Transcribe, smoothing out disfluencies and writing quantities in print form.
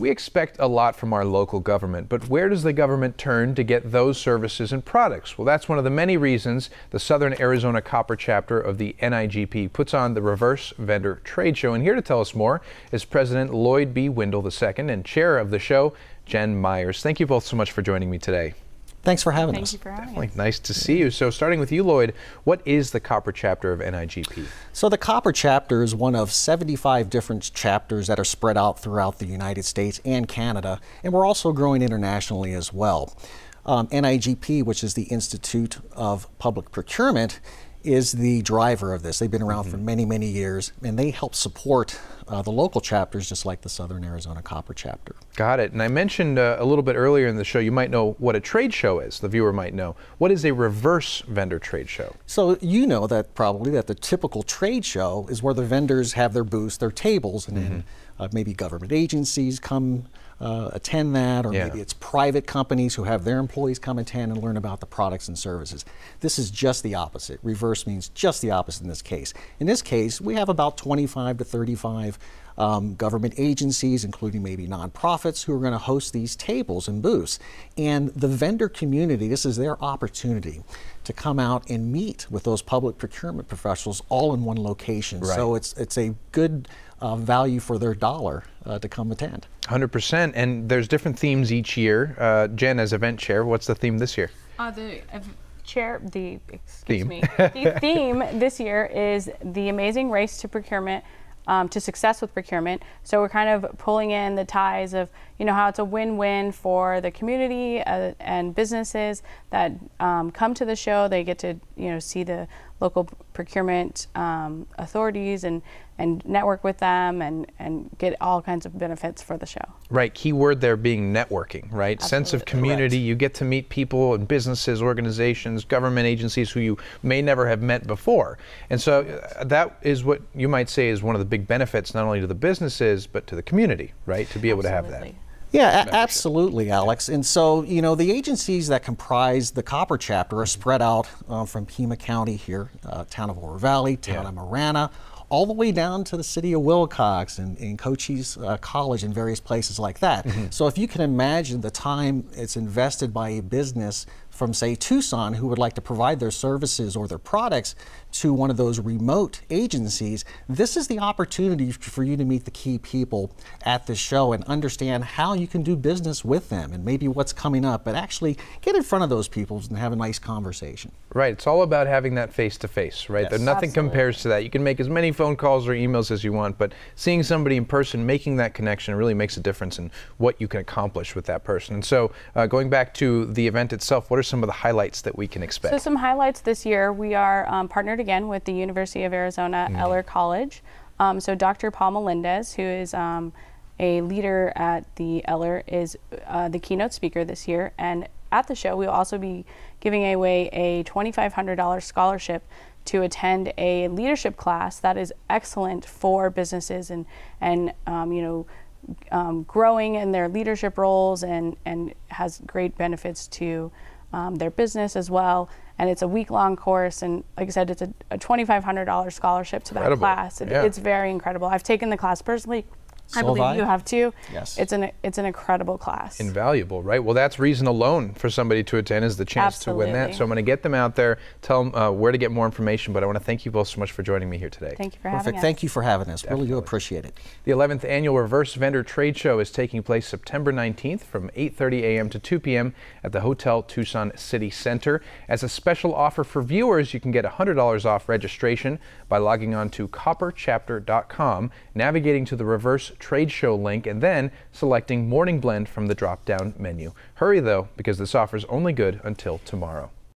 we expect a lot from our local government, but where does the government turn to get those services and products? Well, that's one of the many reasons the Southern Arizona Copper Chapter of the NIGP puts on the Reverse Vendor Trade Show. And here to tell us more is President Lloyd B. Windle II and Chair of the show, Jenn Myers. Thank you both so much for joining me today. Thanks for having us. Thank you for having us. Nice to see you. So starting with you, Lloyd, what is the Copper Chapter of NIGP? So the Copper Chapter is one of 75 different chapters that are spread out throughout the United States and Canada, and we're also growing internationally as well. NIGP, which is the Institute of Public Procurement, is the driver of this. They've been around for many, many years, and they help support the local chapters, just like the Southern Arizona Copper Chapter. Got it. And I mentioned a little bit earlier in the show, you might know what a trade show is. The viewer might know. What is a reverse vendor trade show? So you know that probably that the typical trade show is where the vendors have their booths, their tables, and then maybe government agencies come attend that, or maybe it's private companies who have their employees come attend and learn about the products and services. This is just the opposite. Reverse means just the opposite in this case. In this case, we have about 25 to 35 government agencies, including maybe nonprofits, who are going to host these tables and booths. And the vendor community, this is their opportunity to come out and meet with those public procurement professionals all in one location. Right. So it's a good value for their dollar to come attend. 100%. And there's different themes each year. Jen, as event chair, what's the theme this year? The theme this year is the amazing race to procurement, to success with procurement. So we're kind of pulling in the ties of, you know, how it's a win-win for the community and businesses that come to the show. They get to, you know, see the local procurement authorities and network with them and get all kinds of benefits for the show. Right. Key word there being networking, right? Absolutely. Sense of community. Correct. You get to meet people and businesses, organizations, government agencies who you may never have met before. And so that is what you might say is one of the big benefits, not only to the businesses, but to the community, right? To be able to have that. Yeah, absolutely, Alex. And so, you know, the agencies that comprise the Copper Chapter are spread out from Pima County here, town of Oro Valley, town of Marana, all the way down to the city of Wilcox and Cochise College and various places like that. So if you can imagine the time it's invested by a business from, say, Tucson, who would like to provide their services or their products to one of those remote agencies, this is the opportunity for you to meet the key people at the show and understand how you can do business with them and maybe what's coming up, but actually get in front of those people and have a nice conversation. Right. It's all about having that face-to-face, right? Yes. Nothing compares to that. You can make as many phone calls or emails as you want, but seeing somebody in person, making that connection really makes a difference in what you can accomplish with that person. And so going back to the event itself, what are some of the highlights that we can expect? So some highlights this year, we are partnered again with the University of Arizona Eller College. So Dr. Paul Melendez, who is a leader at the Eller, is the keynote speaker this year. And at the show, we'll also be giving away a $2,500 scholarship to attend a leadership class that is excellent for businesses and you know, growing in their leadership roles and has great benefits to their business as well. And it's a week-long course, and like I said, it's a $2,500 scholarship to that class. It's very incredible. I've taken the class personally. I believe you have too. Yes. It's an incredible class. Invaluable, right? Well, that's reason alone for somebody to attend is the chance to win that. So I'm going to get them out there, tell them where to get more information, but I want to thank you both so much for joining me here today. Thank you for having us. Thank you for having us. Really do appreciate it. The 11th Annual Reverse Vendor Trade Show is taking place September 19th from 8:30 a.m. to 2 p.m. at the Hotel Tucson City Center. As a special offer for viewers, you can get $100 off registration by logging on to copperchapter.com, navigating to the Reverse Trade Show link, and then selecting Morning Blend from the drop-down menu. Hurry though, because this offer is only good until tomorrow.